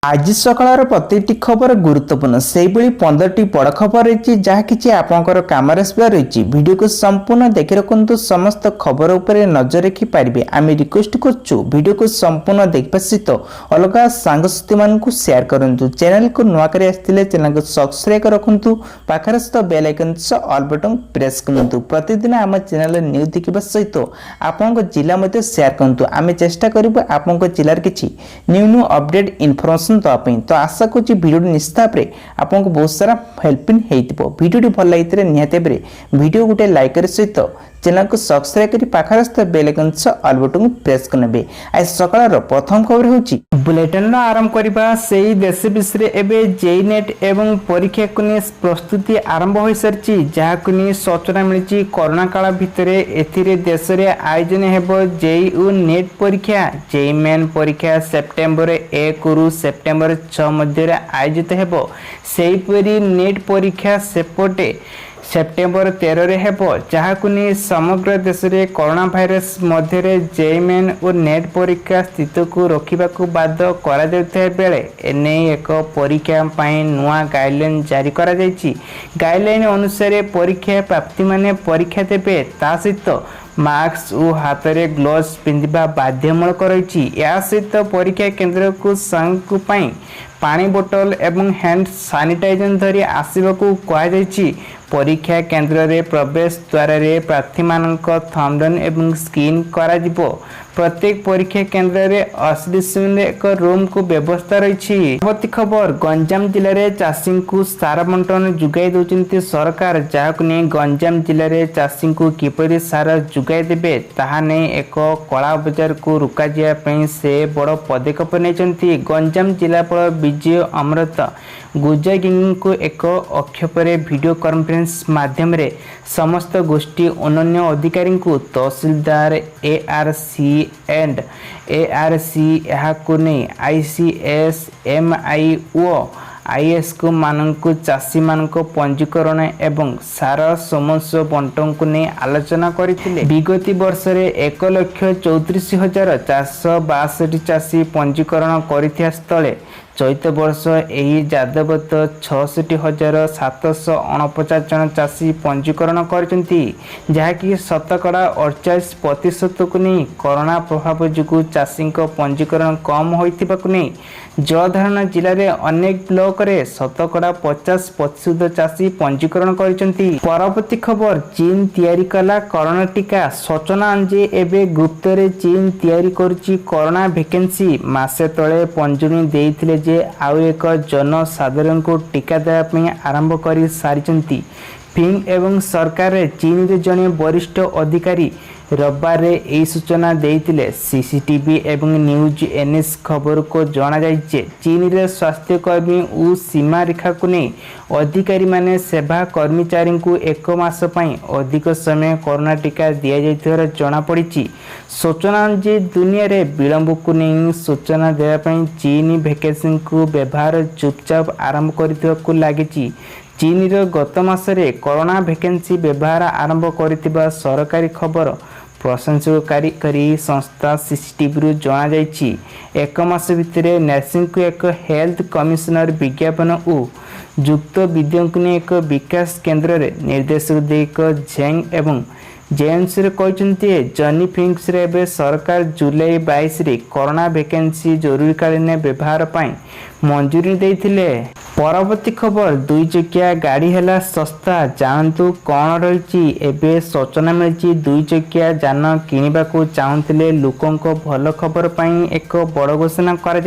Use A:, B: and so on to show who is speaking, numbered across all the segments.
A: आज सकाळ प्रतिटी खबर गुरुत्वपूर्ण से 15टी बड़ खबर रही जहाँ कि आपंकर कम रही वीडियो को संपूर्ण देखि रखु समस्त खबर उपरे नजर रखिपारे। आम रिक्वेस्ट करूँ वीडियो को संपूर्ण देखा सहित अलग सांगसाथी मान शेयर करूँ। चैनल को नुआ कर चैनल को सब्सक्राइब रखु पाखर सहित bell icon all button press करूँ। प्रतिदिन आम चैनल न्यूज देखा सहित आपण जिला शेयर करूँ। आम चेष्टा करूँ आपण जिलार किसी न्यू न्यू अपडेट इनफॉरमेशन तो आशा करूँ वीडियो निश्चित भाव में आपको बहुत सारा हेल्पिंग हो। वीडियो भल लगी निहत वीडियो गोटे लाइक सहित चैनल को सब्सक्राइब कर पाखर bell icon all button press करने। आज सकाळ प्रथम खबर होची बुलेटिन आरंभ करबा से देश विषय एवं जेई नेट एवं परीक्षा को प्रस्तुति आरंभ हो सारी जहाँ सूचना मिली कोरोना काल भितर एथिरे देश में आयोजन हेबो जेईयू नेट परीक्षा जेई मेन परीक्षा सेप्टेम्बर 1 रु सेप्टेम्बर 6 मध्य आयोजित हेबो। सेहीपरि नेट परीक्षा सेपटे सेप्टेम्बर 13 रे हेबो जहाँ समग्र देश में कोरोना भाइरस मध्य जेई मेन और नेट परीक्षा स्थित को रोकने को बाध्य करा बेले एने एक परीक्षा नुआ गाइडलाइन जारी करा जायछि। गाइडलाइन अनुसार परीक्षा प्राप्ति माने परीक्षा देबे ता सहित मास्क और हाथ में ग्लोव्स पिंधिबा बाध्यमूलक रही। या सहित परीक्षा केन्द्र को संग पानी बोतल एवं हैंड सैनिटाइजर धरी आसवाकू कहुई। परीक्षा केन्द्र रे प्रवेश द्वार रे प्रार्थी मानक थंबनेल एवं स्क्रीन करा जिवो। प्रत्येक परीक्षा केन्द्र रे आइसोलेशन एक रूम को व्यवस्था रही। परवर्ती खबर गंजाम जिले में चाषी को सार बंटन जुगाई दौरान सरकार जहाँ नहीं गंजाम जिले में चाषी को किपरि सार जुगाई देबे ताहा नहीं एक कला बजार को रुका जाए से बड़ पदक्षेप नहीं। गंजाम जिलापाल विजय अमृत गुजरागिंग को एक अक्षेपे वीडियो कॉन्फ्रेंस माध्यम रे समस्त गोष्ठी अनन्य अधिकारी को तहसीलदार एआरसी एंड एआरसी यहाँ नहीं आईसीएस एमआईओ आईएस को मानक चाषी मानक पंजीकरण एवं सार समस्या बंटन को नहीं आलोचना करथिले। विगत वर्ष रे 1,34,462 चाषी पंजीकरण करिथिया स्थले चैत वर्ष यही जादवत 66,749 जन चाषी पंजीकरण करचंती जहाँकि शतकड़ा 48% को नहीं कोरोना प्रभाव जो चाषी पंजीकरण कम होइथिबा को नहीं जलधारण जिले में अनेक ब्लॉक रे शतकड़ा 50% चाषी पंजीकरण करचंती। परवर्ती खबर चीन तैयारी कला कोरोना टीका सूचना जे एबे गुप्त रे चीन तैयारी करुची कोरोना वैकेंसी मासे तले पंजुनी देइथिले जे आउ एक जनसाधारण को टीका देवाई आरंभ कर सारी। फिंग एवं सरकार चीन रे जने वरिष्ठ अधिकारी रविवार यही सूचना देते सीसीटीवी एवं न्यूज एनएस खबर को जना जाइए। चीन रे स्वास्थ्यकर्मी और सीमा रेखा को नहीं अधिकारी माने सेवा कर्मचारी को 1 मास अधिक समय कोरोना टीका दि जाइथिबार जना पड़ी। सूचना जे दुनिया रे विलंब को नहीं सूचना देवाई चीन वैकेंसी को व्यवहार चुपचाप आरंभ कर लगी। चीन रो गत मासरे कोरोना वैकेंसी व्यवहार आरंभ कर सरकारी खबर प्रशंसकारी संस्था सीसीटीवी जना जाइछि। 1 मास भितर नर्सिंग को एक हेल्थ कमिशनर विज्ञापन और युक्त विद्या को एक विकास केन्द्र निर्देशक देक झेंग एवं जेम्स कहते जनी फिंक्स रे सरकार जुलाई 22 रे कोरोना वैकेंसी जरूरीकालीन व्यवहार पर मंजूरी देथिले। परवर्ती खबर 2 चकिया गाड़ी है सस्ता जानतु कौन रही एवं सूचना मिली 2 चकिया जान किणवा को चाहूले लोकों भल खबर पर एक बड़ घोषणा कर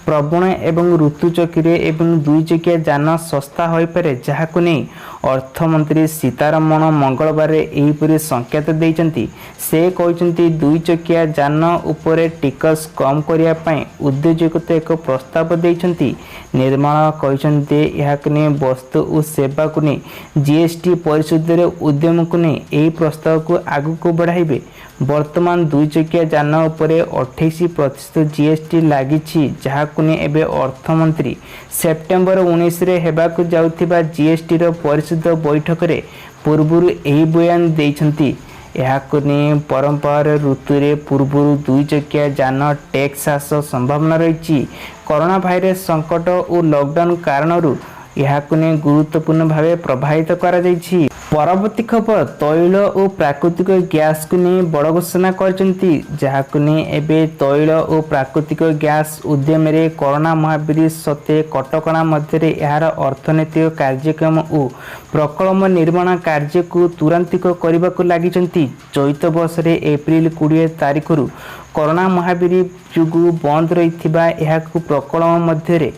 A: प्रवण एवं ऋतुचक्री एवं 2 चकिया जान सस्ता हो पारे जहाँ नहीं अर्थमंत्री सीतारमण मंगलवार यहीपरि संकेत देइचंती। से कहते 2 चकिया जान उपरे टिकस कम करने उद्योजक एक प्रस्ताव देइचंती। निर्माण कहते यह वस्तु और सेवा को नहीं जीएसटी परिशोध उद्यम को नहीं यही प्रस्ताव को आगु को बढ़ाइबे। वर्तमान 2 चकिया जान उपरे 28% जीएसटी लगी जहाँ एबे अर्थमंत्री सेप्टेम्बर 19 रे हेबाकु जाउथिबा जीएसटी रो परिषद बैठक रे पूर्वरु एही बयान देइछंती। ଏହାକୁ ନେଇ ପରମ୍ପରା ଋତୁରେ ପୂର୍ବରୁ 2 ଚକିଆ ଯାନ ଟେକ୍ସ ହ୍ରାସ ସମ୍ଭାବନା ରହିଛି। କରୋନା ଭାଇରସ ସଂକଟ ଓ ଲକଡାଉନ କାରଣରୁ ଏହାକୁ ନେଇ ଗୁରୁତ୍ୱପୂର୍ଣ୍ଣ ଭାବେ ପ୍ରଭାବିତ କରାଯାଇଛି। ପରବର୍ତ୍ତୀ ଖବର ତୈଳ ଓ ପ୍ରାକୃତିକ ଗ୍ୟାସକୁ ନେଇ ବଡ଼ ଘୋଷଣା କରିଛନ୍ତି, ଯାହାକୁ ନେଇ ଏବେ ତୈଳ ଓ ପ୍ରାକୃତିକ ଗ୍ୟାସ ଉଦ୍ୟମରେ କରୋନା ମହାମାରୀ ସତ୍ତ୍ୱେ କଟକଣା ମଧ୍ୟରେ ଏହାର ଅର୍ଥନୈତିକ କାର୍ଯ୍ୟକ୍ରମ ଓ ପ୍ରକଳ୍ପ ନିର୍ମାଣ କାର୍ଯ୍ୟକୁ ତ୍ୱରାନ୍ୱିତ କରିବାକୁ ଲାଗିଛନ୍ତି। ଚଳିତ ବର୍ଷରେ ଏପ୍ରିଲ 20 ତାରିଖରୁ କରୋନା ମହାମାରୀ ଯୋଗୁଁ ବନ୍ଦ ରହିଥିବା ଏହାକୁ ପ୍ରକଳ୍ପ ମଧ୍ୟରେ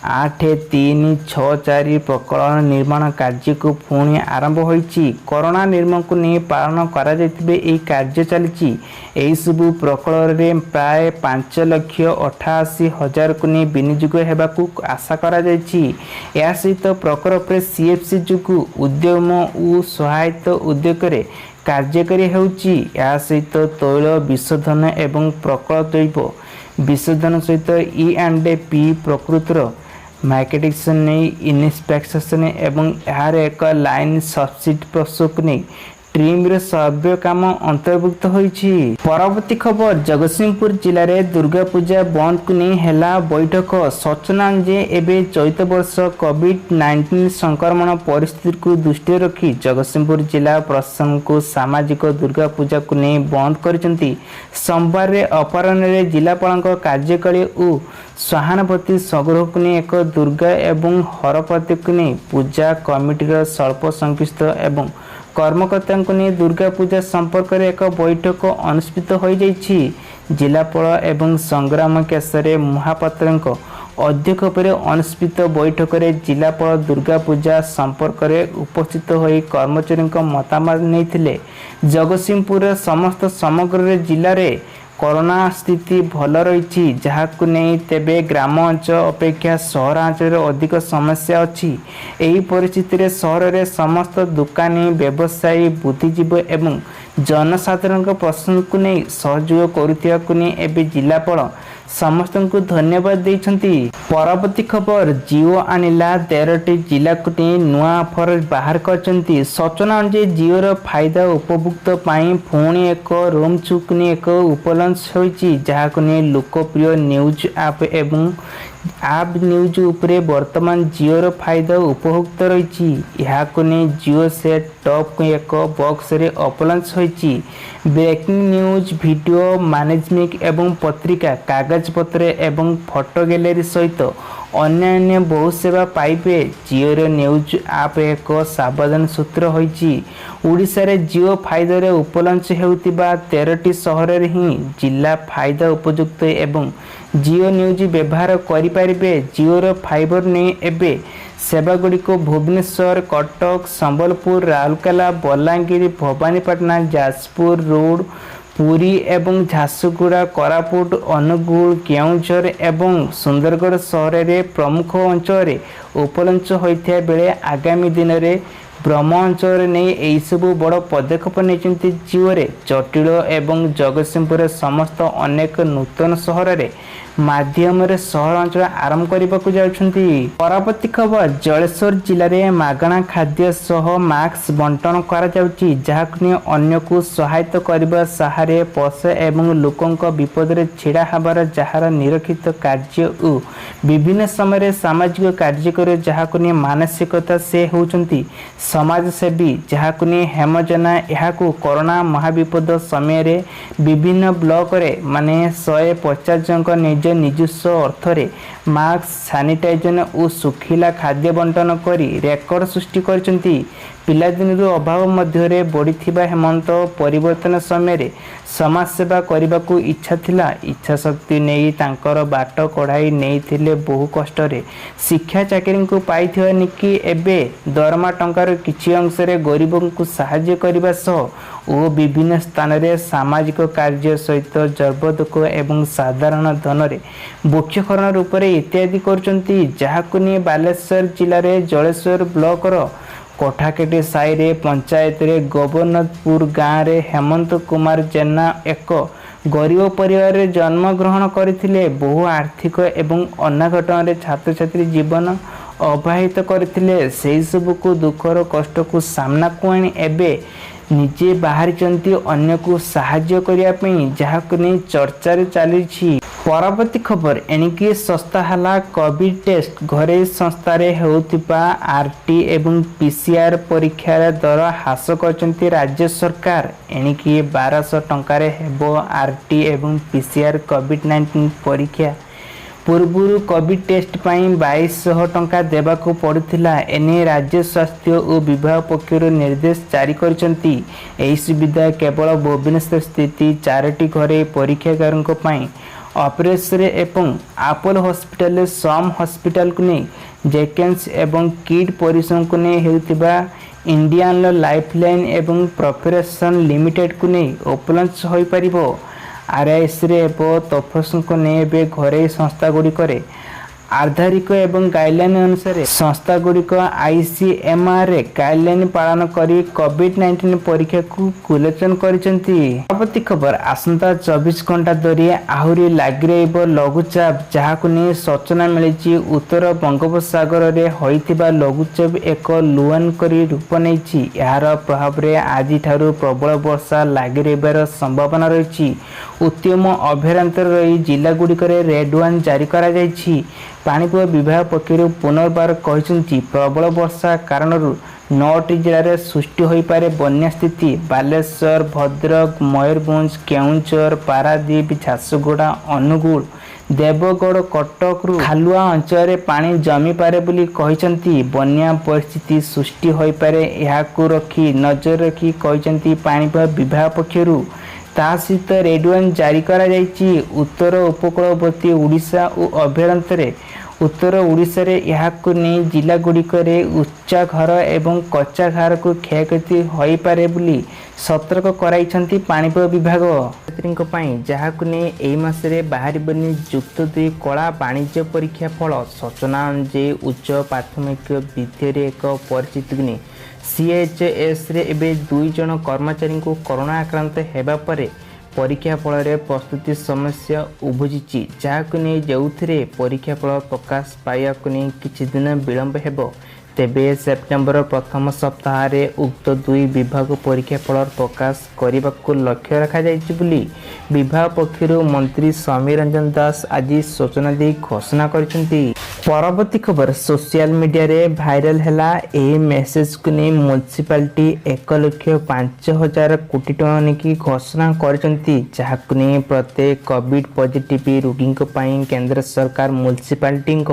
A: 8364 ପ୍ରକଳ୍ପ ନିର୍ମାଣ କାର୍ଯ୍ୟକୁ ପୁଣି ଆରମ୍ଭ ହୋଇଛି। କରୋନା ନିୟମକୁ ନେଇ ପାଳନ କରାଯାଇଥିବା ଏହି କାର୍ଯ୍ୟ ଚାଲିଛି। ଏହିସବୁ ପ୍ରକଳ୍ପରେ ପ୍ରାୟ 5,88,000 ନେଇ ବିନିଯୋଗ ହେବାକୁ ଆଶା କରାଯାଇଛି। ଏହା ସହିତ ପ୍ରକଳ୍ପରେ CFC ଯୋଗୁଁ ଉଦ୍ୟମ ଓ ସହାୟତା ଉଦ୍ୟୋଗରେ କାର୍ଯ୍ୟକାରୀ ହେଉଛି। ଏହା ସହିତ ତୈଳ ବିଶୋଧନ ଏବଂ ପ୍ରକଳ୍ପ ଜୈବ ବିଶୋଧନ ସହିତ E&P ପ୍ରକୃତିର ମାର୍କେଟିଂ ନେଇ ଇନ୍ସପେକ୍ସନ ଏବଂ ଏହାର ଏକ ଲାଇନ୍ ସବସିଡି ପ୍ରସଙ୍ଗକୁ ନେଇ ଟ୍ରିମର ସର୍ଭେ କାମ ଅନ୍ତର୍ଭୁକ୍ତ ହୋଇଛି। ପରବର୍ତ୍ତୀ ଖବର ଜଗତସିଂହପୁର ଜିଲ୍ଲାରେ ଦୁର୍ଗା ପୂଜା ବନ୍ଦକୁ ନେଇ ହେଲା ବୈଠକ। ସୂଚନା ଯେ ଏବେ ଚଳିତ ବର୍ଷ COVID-19 ସଂକ୍ରମଣ ପରିସ୍ଥିତିକୁ ଦୃଷ୍ଟିରେ ରଖି ଜଗତସିଂହପୁର ଜିଲ୍ଲା ପ୍ରଶାସନକୁ ସାମାଜିକ ଦୁର୍ଗା ପୂଜାକୁ ନେଇ ବନ୍ଦ କରିଛନ୍ତି। ସୋମବାର ଅପରାହ୍ନରେ ଜିଲ୍ଲାପାଳଙ୍କ କାର୍ଯ୍ୟାଳୟ ଓ ସହାନୁଭୂତି ସଂଗ୍ରହକୁ ନେଇ ଏକ ଦୁର୍ଗା ଏବଂ ହରପତିକୁ ନେଇ ପୂଜା କମିଟିର ସ୍ୱଳ୍ପ ସଂଖ୍ୟସ୍ଥ ଏବଂ କର୍ମକର୍ତ୍ତାଙ୍କୁ ନେଇ ଦୁର୍ଗା ପୂଜା ସମ୍ପର୍କରେ ଏକ ବୈଠକ ଅନୁଷ୍ଠିତ ହୋଇଯାଇଛି। ଜିଲ୍ଲାପାଳ ଏବଂ ସଂଗ୍ରାମ କେଶରୀ ମହାପାତ୍ରଙ୍କ ଅଧ୍ୟକ୍ଷତାରେ ଅନୁଷ୍ଠିତ ବୈଠକରେ ଜିଲ୍ଲାପାଳ ଦୁର୍ଗା ପୂଜା ସମ୍ପର୍କରେ ଉପସ୍ଥିତ ହୋଇ କର୍ମଚାରୀଙ୍କ ମତାମତ ନେଇଥିଲେ। ଜଗତସିଂହପୁରର ସମସ୍ତ ସମଗ୍ର ଜିଲ୍ଲାରେ କରୋନା ସ୍ଥିତି ଭଲ ରହିଛି, ଯାହାକୁ ନେଇ ତେବେ ଗ୍ରାମ ଅଞ୍ଚଳ ଅପେକ୍ଷା ସହରାଞ୍ଚଳରେ ଅଧିକ ସମସ୍ୟା ଅଛି। ଏହି ପରିସ୍ଥିତିରେ ସହରରେ ସମସ୍ତ ଦୋକାନୀ, ବ୍ୟବସାୟୀ, ବୁଦ୍ଧିଜୀବୀ ଏବଂ ଜନସାଧାରଣଙ୍କ ପ୍ରଶ୍ନକୁ ନେଇ ସହଯୋଗ କରୁଥିବାକୁ ନେଇ ଏବେ ଜିଲ୍ଲାପାଳ ସମସ୍ତଙ୍କୁ ଧନ୍ୟବାଦ ଦେଇଛନ୍ତି। ପରବର୍ତ୍ତୀ ଖବର ଜିଓ ଆଣିଲା 13ଟି ଜିଲ୍ଲାକୁ ନେଇ ନୂଆ ଅଫର ବାହାର କରିଛନ୍ତି। ସୂଚନା ଅନୁଯାୟୀ ଜିଓର ଫାଇଦା ଉପଭୋକ୍ତ ପାଇଁ ପୁଣି ଏକ ରୋମଚୁକ୍ ନେଇ ଏକ ଉପଲବ୍ଧ ହୋଇଛି, ଯାହାକୁ ନେଇ ଲୋକପ୍ରିୟ ନ୍ୟୁଜ୍ ଆପ୍ ଏବଂ ଆପ୍ ନ୍ୟୁଜ୍ ଉପରେ ବର୍ତ୍ତମାନ ଜିଓର ଫାଇଦା ଉପଭୋକ୍ତ ରହିଛି। ଏହାକୁ ନେଇ ଜିଓ ସେଟ୍ ଟପ୍ ଏକ ବକ୍ସରେ ଉପଲବ୍ଧ ହୋଇଛି। ବ୍ରେକିଂ ନ୍ୟୁଜ୍, ଭିଡ଼ିଓ ମ୍ୟାନେଜମେଣ୍ଟ ଏବଂ ପତ୍ରିକା, କାଗଜପତ୍ର ଏବଂ ଫଟୋ ଗ୍ୟାଲେରୀ ସହିତ ଅନ୍ୟାନ୍ୟ ବହୁ ସେବା ପାଇବେ। ଜିଓର ନ୍ୟୁଜ୍ ଆପ୍ ଏକ ସାବଧାନ ସୂତ୍ର ହୋଇଛି। ଓଡ଼ିଶାରେ ଜିଓ ଫାଇଦାରେ ଉପଲବ୍ଧ ହେଉଥିବା 13ଟି ସହରରେ ହିଁ ଜିଲ୍ଲା ଫାଇଦା ଉପଯୁକ୍ତ ଏବଂ ଜିଓ ନ୍ୟୁଜ୍ ବ୍ୟବହାର କରିପାରିବେ। ଜିଓର ଫାଇବର ନେଇ ଏବେ ସେବାଗୁଡ଼ିକୁ ଭୁବନେଶ୍ୱର, କଟକ, ସମ୍ବଲପୁର, ରାଉରକେଲା, ବଲାଙ୍ଗୀର, ଭବାନୀପାଟଣା, ଯାଜପୁର ରୋଡ୍, ପୁରୀ ଏବଂ ଝାରସୁଗୁଡ଼ା, କୋରାପୁଟ, ଅନୁଗୁଳ, କେଉଁଝର ଏବଂ ସୁନ୍ଦରଗଡ଼ ସହରରେ ପ୍ରମୁଖ ଅଞ୍ଚଳରେ ଉପଲବ୍ଧ ହୋଇଥିବା ବେଳେ ଆଗାମୀ ଦିନରେ ବ୍ରହ୍ମ ଅଞ୍ଚଳରେ ନେଇ ଏହିସବୁ ବଡ଼ ପଦକ୍ଷେପ ନେଇଛନ୍ତି। ଜିଓରେ ଜଟିଳ ଏବଂ ଜଗତସିଂହପୁରରେ ସମସ୍ତ ଅନେକ ନୂତନ ସହରରେ ମାଧ୍ୟମରେ ସହରାଞ୍ଚଳ ଆରମ୍ଭ କରିବାକୁ ଯାଉଛନ୍ତି। ପରବର୍ତ୍ତୀ ଖବର ଜଳେଶ୍ୱର ଜିଲ୍ଲାରେ ମାଗଣା ଖାଦ୍ୟ ସହ ମାସ୍କ ବଣ୍ଟନ କରାଯାଉଛି, ଯାହାକୁ ନେଇ ଅନ୍ୟକୁ ସହାୟତା କରିବା ସାହାଯ୍ୟରେ ପଇସା ଏବଂ ଲୋକଙ୍କ ବିପଦରେ ଛିଡ଼ା ହେବାର ଯାହାର ନିରକ୍ଷିତ କାର୍ଯ୍ୟ ଓ ବିଭିନ୍ନ ସମୟରେ ସାମାଜିକ କାର୍ଯ୍ୟକର, ଯାହାକୁ ନେଇ ମାନସିକତା ସେ ହେଉଛନ୍ତି ସମାଜସେବୀ, ଯାହାକୁ ନେଇ ହେମଜନା ଏହାକୁ କରୋନା ମହାବିପଦ ସମୟରେ ବିଭିନ୍ନ ବ୍ଲକରେ 150 ଜଣଙ୍କ ନିଜସ୍ୱ ଅର୍ଥରେ ମାସ୍କ, ସାନିଟାଇଜର ଓ ଶୁଖିଲା ଖାଦ୍ୟ ବଣ୍ଟନ କରି ରେକର୍ଡ ସୃଷ୍ଟି କରିଛନ୍ତି। ପିଲାଦିନରୁ ଅଭାବ ମଧ୍ୟରେ ବଢ଼ିଥିବା ହେମନ୍ତ ପରିବର୍ତ୍ତନ ସମୟରେ ସମାଜସେବା କରିବାକୁ ଇଚ୍ଛା ଥିଲା। ଇଚ୍ଛାଶକ୍ତି ନେଇ ତାଙ୍କର ବାଟ କଢ଼ାଇ ନେଇଥିଲେ। ବହୁ କଷ୍ଟରେ ଶିକ୍ଷା ଚାକିରିଙ୍କୁ ପାଇଥିବା ନିକି ଏବେ ଦରମା ଟଙ୍କାର କିଛି ଅଂଶରେ ଗରିବଙ୍କୁ ସାହାଯ୍ୟ କରିବା ସହ ଓ ବିଭିନ୍ନ ସ୍ଥାନରେ ସାମାଜିକ କାର୍ଯ୍ୟ ସହିତ ଜର୍ବଦକ ଏବଂ ସାଧାରଣ ଧନରେ ବୃକ୍ଷରୋପଣ ରୂପରେ ଇତ୍ୟାଦି କରୁଛନ୍ତି, ଯାହାକୁ ନେଇ ବାଲେଶ୍ୱର ଜିଲ୍ଲାରେ ଜଳେଶ୍ୱର ବ୍ଲକର କୋଠାକେଟି ସାହିରେ ପଞ୍ଚାୟତରେ ଗୋବର୍ଣ୍ଣପୁର ଗାଁରେ ହେମନ୍ତ କୁମାର ଜେନା ଏକ ଗରିବ ପରିବାରରେ ଜନ୍ମଗ୍ରହଣ କରିଥିଲେ। ବହୁ ଆର୍ଥିକ ଏବଂ ଅନାଘଟନରେ ଛାତ୍ରଛାତ୍ରୀ ଜୀବନ ଅବହିତ କରିଥିଲେ। ସେହିସବୁକୁ ଦୁଃଖର କଷ୍ଟକୁ ସାମ୍ନାକୁ ଆଣି ଏବେ ନିଜେ ବାହାରିଛନ୍ତି ଅନ୍ୟକୁ ସାହାଯ୍ୟ କରିବା ପାଇଁ, ଯାହାକୁ ନେଇ ଚର୍ଚ୍ଚାରେ ଚାଲିଛି। ପରବର୍ତ୍ତୀ ଖବର ଏଣିକି ଶସ୍ତା ହେଲା କୋଭିଡ ଟେଷ୍ଟ। ଘରୋଇ ସଂସ୍ଥାରେ ହେଉଥିବା ଆରଟି ଏବଂ ପିସିଆର ପରୀକ୍ଷାର ଦର ହ୍ରାସ କରିଛନ୍ତି ରାଜ୍ୟ ସରକାର। ଏଣିକି 1200 ଟଙ୍କାରେ ହେବ ଆରଟି ଏବଂ ପିସିଆର କୋଭିଡ-19 ପରୀକ୍ଷା। ପୂର୍ବରୁ କୋଭିଡ ଟେଷ୍ଟ ପାଇଁ 2200 ଟଙ୍କା ଦେବାକୁ ପଡୁଥିଲା। ଏନେଇ ରାଜ୍ୟ ସ୍ୱାସ୍ଥ୍ୟ ଓ ବିଭାଗ ପକ୍ଷରୁ ନିର୍ଦ୍ଦେଶ ଜାରି କରିଛନ୍ତି। ଏହି ସୁବିଧା କେବଳ ଭୁବନେଶ୍ୱର ସ୍ଥିତ 4ଟି ଘରୋଇ ପରୀକ୍ଷାଗାରଙ୍କ ପାଇଁ। ଅପରେସରେ ଏବଂ ଆପୋଲୋ ହସ୍ପିଟାଲରେ ସମ୍ ହସ୍ପିଟାଲକୁ ନେଇ ଜେକେନ୍ସ ଏବଂ କିଟ୍ ପରିଶ୍ରମକୁ ନେଇ ହେଉଥିବା ଇଣ୍ଡିଆନ୍ ଲାଇଫଲାଇନ୍ ଏବଂ ପ୍ରଫେସନ ଲିମିଟେଡକୁ ନେଇ ଉପଲବ୍ଧ ହୋଇପାରିବ। ଆରଆଇଏସରେ ହେବ ତଫସିଲକୁ ନେଇ ଏବେ ଘରୋଇ ସଂସ୍ଥାଗୁଡ଼ିକରେ ଆଧାରିକ ଏବଂ ଗାଇଡଲାଇନ୍ ଅନୁସାରେ ସଂସ୍ଥାଗୁଡ଼ିକ ଆଇସିଏମଆରରେ ଗାଇଡଲାଇନ୍ ପାଳନ କରି କୋଭିଡ-19 ପରୀକ୍ଷାକୁ କୁଲେଚନ କରିଛନ୍ତି। ପରବର୍ତ୍ତୀ ଖବର ଆସନ୍ତା 24 ଘଣ୍ଟା ଧରି ଆହୁରି ଲାଗି ରହିବ ଲଘୁଚାପ, ଯାହାକୁ ନେଇ ସୂଚନା ମିଳିଛି। ଉତ୍ତର ବଙ୍ଗୋପସାଗରରେ ହୋଇଥିବା ଲଘୁଚାପ ଏକ ଲୁଆନ କରି ରୂପ ନେଇଛି। ଏହାର ପ୍ରଭାବରେ ଆଜିଠାରୁ ପ୍ରବଳ ବର୍ଷା ଲାଗି ରହିବାର ସମ୍ଭାବନା ରହିଛି। ଉତ୍ତମ ଅଭ୍ୟନ୍ତର ରହି ଜିଲ୍ଲାଗୁଡ଼ିକରେ ରେଡ୍ ୱାର୍ଣ୍ଣିଂ ଜାରି କରାଯାଇଛି। ପାଣିପାଗ ବିଭାଗ ପକ୍ଷରୁ ପୁନର୍ବାର କହିଛନ୍ତି, ପ୍ରବଳ ବର୍ଷା କାରଣରୁ 9ଟି ଜିଲ୍ଲାରେ ସୃଷ୍ଟି ହୋଇପାରେ ବନ୍ୟା ସ୍ଥିତି। ବାଲେଶ୍ୱର, ଭଦ୍ରକ, ମୟୂରଭଞ୍ଜ, କେଉଁଝର, ପାରାଦୀପ, ଝାରସୁଗୁଡ଼ା, ଅନୁଗୁଳ, ଦେବଗଡ଼, କଟକରୁ ଖାଲୁଆ ଅଞ୍ଚଳରେ ପାଣି ଜମିପାରେ ବୋଲି କହିଛନ୍ତି। ବନ୍ୟା ପରିସ୍ଥିତି ସୃଷ୍ଟି ହୋଇପାରେ, ଏହାକୁ ନଜର ରଖି କହିଛନ୍ତି ପାଣିପାଗ ବିଭାଗ ପକ୍ଷରୁ। ତା ସହିତ ରେଡ୍ ୱାର୍ଣ୍ଣିଂ ଜାରି କରାଯାଇଛି। ଉତ୍ତର ଉପକୂଳବର୍ତ୍ତୀ ଓଡ଼ିଶା ଓ ଅଭ୍ୟନ୍ତରରେ ଉତ୍ତର ଓଡ଼ିଶାରେ ଏହାକୁ ନେଇ ଜିଲ୍ଲାଗୁଡ଼ିକରେ ଉଚ୍ଚା ଘର ଏବଂ କଚ୍ଚା ଘରକୁ କ୍ଷୟକ୍ଷତି ହୋଇପାରେ ବୋଲି ସତର୍କ କରାଇଛନ୍ତି ପାଣିପାଗ ବିଭାଗ। ଛାତ୍ରୀଙ୍କ ପାଇଁ ଯାହାକୁ ନେଇ ଏହି ମାସରେ ବାହାରିବନି ଯୁକ୍ତ 2 କଳା ବାଣିଜ୍ୟ ପରୀକ୍ଷା ଫଳ। ସୂଚନା ଅନୁଯାୟୀ ଉଚ୍ଚ ପ୍ରାଥମିକ ବିଦ୍ୟାଳୟରେ ଏକ ପରିସ୍ଥିତିକୁ ନେଇ ସିଏଚ୍ଏସ୍ରେ ଏବେ 2 ଜଣ କର୍ମଚାରୀଙ୍କୁ କରୋନା ଆକ୍ରାନ୍ତ ହେବା ପରେ ପରୀକ୍ଷା ଫଳରେ ପ୍ରସ୍ତୁତି ସମସ୍ୟା ଉପୁଜିଛି, ଯାହାକୁ ନେଇ ଯେଉଁଥିରେ ପରୀକ୍ଷା ଫଳ ପ୍ରକାଶ ପାଇବାକୁ ନେଇ କିଛି ଦିନ ବିଳମ୍ବ ହେବ। ତେବେ ସେପ୍ଟେମ୍ବର ପ୍ରଥମ ସପ୍ତାହରେ ଉକ୍ତ 2 ବିଭାଗ ପରୀକ୍ଷା ଫଳ ପ୍ରକାଶ କରିବାକୁ ଲକ୍ଷ୍ୟ ରଖାଯାଇଛି ବୋଲି ବିଭାଗ ପକ୍ଷରୁ ମନ୍ତ୍ରୀ ସମୀର ରଞ୍ଜନ ଦାସ ଆଜି ସୂଚନା ଦେଇ ଘୋଷଣା କରିଛନ୍ତି। ପରବର୍ତ୍ତୀ ଖବର ସୋସିଆଲ ମିଡ଼ିଆରେ ଭାଇରାଲ ହେଲା। ଏହି ମେସେଜକୁ ନେଇ ମ୍ୟୁନିସିପାଲିଟି 1,05,000 କୋଟି ଟଙ୍କା ନେଇକି ଘୋଷଣା କରିଛନ୍ତି, ଯାହାକୁ ନେଇ ପ୍ରତ୍ୟେକ କୋଭିଡ ପଜିଟିଭ ରୋଗୀଙ୍କ ପାଇଁ କେନ୍ଦ୍ର ସରକାର ମ୍ୟୁନିସିପାଲିଟିଙ୍କ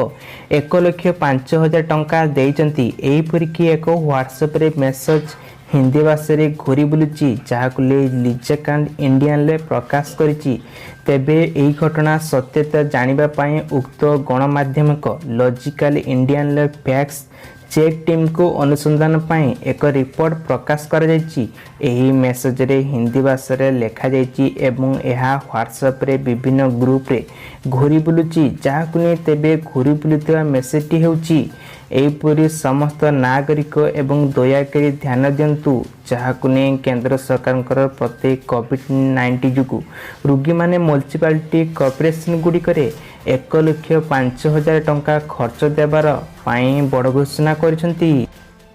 A: 1,05,000 ଟଙ୍କା ଦେଇଛନ୍ତି। ଏହିପରିକି ଏକ ହ୍ୱାଟ୍ସଆପରେ ମେସେଜ ହିନ୍ଦୀ ଭାଷାରେ ଘୁରି ବୁଲୁଛି, ଯାହାକୁ ll27 ଇଣ୍ଡିଆନରେ ପ୍ରକାଶ କରିଛି। ତେବେ ଏହି ଘଟଣା ସତ୍ୟତା ଜାଣିବା ପାଇଁ ଉକ୍ତ ଗଣମାଧ୍ୟମିକ ଲଜିକାଲ ଇଣ୍ଡିଆନ ଫ୍ୟାକ୍ସ ଚେକ୍ ଟିମ୍କୁ ଅନୁସନ୍ଧାନ ପାଇଁ ଏକ ରିପୋର୍ଟ ପ୍ରକାଶ କରାଯାଇଛି। ଏହି ମେସେଜରେ ହିନ୍ଦୀ ଭାଷାରେ ଲେଖାଯାଇଛି ଏବଂ ଏହା ହ୍ୱାଟ୍ସଆପରେ ବିଭିନ୍ନ ଗ୍ରୁପରେ ଘୁରି ବୁଲୁଛି, ଯାହାକୁ ନେଇ ତେବେ ଘୁରି ବୁଲୁଥିବା ମେସେଜଟି ହେଉଛି ଏହିପରି ସମସ୍ତ ନାଗରିକ ଏବଂ ଦୟାକରି ଧ୍ୟାନ ଦିଅନ୍ତୁ, ଯାହାକୁ ନେଇ କେନ୍ଦ୍ର ସରକାରଙ୍କର ପ୍ରତ୍ୟେକ କୋଭିଡ-19 ଯୋଗୁଁ ରୋଗୀମାନେ ମ୍ୟୁନିସିପାଲିଟି କର୍ପୋରେସନ ଗୁଡ଼ିକରେ 1,05,000 ଟଙ୍କା ଖର୍ଚ୍ଚ ଦେବାର ପାଇଁ ବଡ଼ ଘୋଷଣା କରିଛନ୍ତି।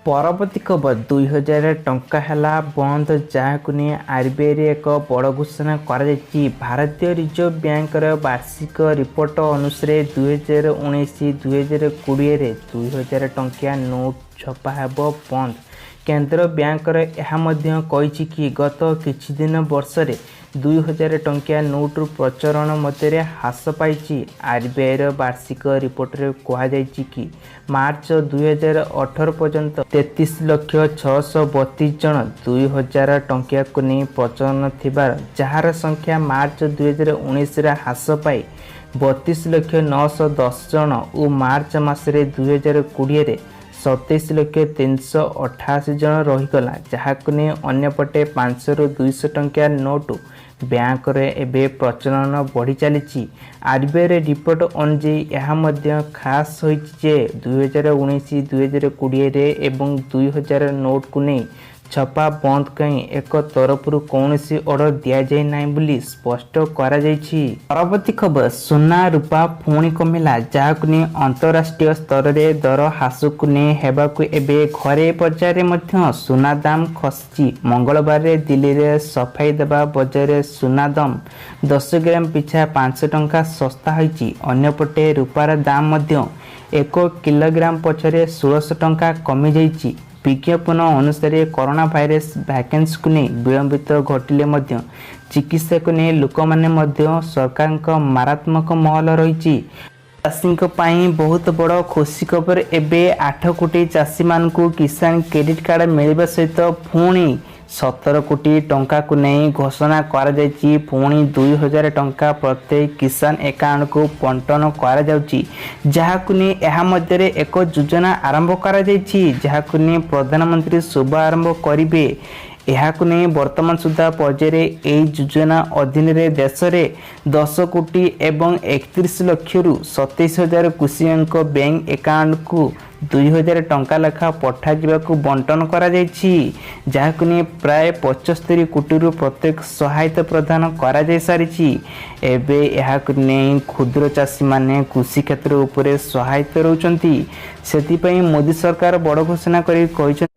A: ପରବର୍ତ୍ତୀ ଖବର 2,000 ଟଙ୍କା ହେଲା ବନ୍ଦ, ଯାହାକୁ ନେଇ ଆରବିଆଇରେ ଏକ ବଡ଼ ଘୋଷଣା କରାଯାଇଛି। ଭାରତୀୟ ରିଜର୍ଭ ବ୍ୟାଙ୍କର ବାର୍ଷିକ ରିପୋର୍ଟ ଅନୁସାରେ 2019-2020ରେ 2,000 ଟଙ୍କିଆ ନୋଟ୍ ଛପା ହେବ ବନ୍ଦ। କେନ୍ଦ୍ର ବ୍ୟାଙ୍କର ଏହା ମଧ୍ୟ କହିଛି କି ଗତ କିଛି ଦିନ ବର୍ଷରେ 2,000 ଟଙ୍କିଆ ନୋଟ୍ର ପ୍ରଚଳନ ମଧ୍ୟରେ ହ୍ରାସ ପାଇଛି। ଆରବିଆଇର ବାର୍ଷିକ ରିପୋର୍ଟରେ କୁହାଯାଇଛି କି ମାର୍ଚ୍ଚ 2018 ପର୍ଯ୍ୟନ୍ତ 33,632 ଜଣ 2,000 ଟଙ୍କିଆକୁ ନେଇ ପ୍ରଚଳନ ଥିବାର, ଯାହାର ସଂଖ୍ୟା ମାର୍ଚ୍ଚ 2019ରେ ହ୍ରାସ ପାଇ 32,910 ଜଣ ଓ ମାର୍ଚ୍ଚ ମାସରେ 2020ରେ 27,388 ଜଣ ରହିଗଲା, ଯାହାକୁ ନେଇ ଅନ୍ୟପଟେ 500ରୁ 200 ଟଙ୍କିଆ ନୋଟ୍ ବ୍ୟାଙ୍କରେ ଏବେ ପ୍ରଚଳନ ବଢ଼ି ଚାଲିଛି। ଆରବିଆଇର ରିପୋର୍ଟ ଅନୁଯାୟୀ ଏହା ମଧ୍ୟ ଖାସ୍ ହୋଇଛି ଯେ 2019-2020ରେ ଏବଂ 2,000 ନୋଟ୍କୁ ନେଇ छपा बंद कहीं एक तरफରୁ कौनसी ऑर्डर दिया जाए नहीं बोली स्पष्ट करा जायछि। परवर्ती खबर सोना रूपा पुणी कमिला जहाकु ने अंतरराष्ट्रीय स्तर रे दर हासकु ने हेबाकु एबे घरे बजार मध्य सोना दाम खसछि। मंगलवार रे दिल्ली रे सफाई देबा बजार रे सोना दाम 10 ग्राम पिछा 500 टंका सस्ता होइछि। अन्यपटे रूपार दाम मध्य 1 किलोग्राम पछरे 1600 टंका कमी जाइछि। विज्ञापन अनुसार कोरोना भाइरस वैकेंसी को नहीं विलंबित घटिले मध्य चिकित्सा को नहीं लोक मैंने सरकार मारात्मक महल रही। चाषी बहुत बड़ खुशी खबर एबे 8 कोटी चाषी मान किसान क्रेडिट कार्ड मिलवा सहित पुणी 17 कोटी टंका को नहीं घोषणा करा जायछि। पुणी 2000 टंका प्रत्येक किसान अकाउंट को बंटन करा जाउछि। जहाकु ने एहा मध्यरे एक योजना आरंभ करा जायछि जहाकु ने प्रधानमंत्री शुभारंभ करिवे। एहाकु ने वर्तमान सुधा पर्याये एई योजना अधीन रे देश रे 10 कोटी एवं 31 लाख रु 27,000 कृषिक बैंक अकाउंट को 2000 टंका लेखा पठा जावाकू बंटन करा जायछि। जहाकु ने प्राय 75 कोटी रु प्रत्येक सहायता प्रदान करा जाय सारिछि। एबे एहाकु ने क्षुद्र चाषी माने कृषि क्षेत्र उपरे सहायता रहउचंती। सेति पई मोदी सरकार बड़ घोषणा करि कहिसं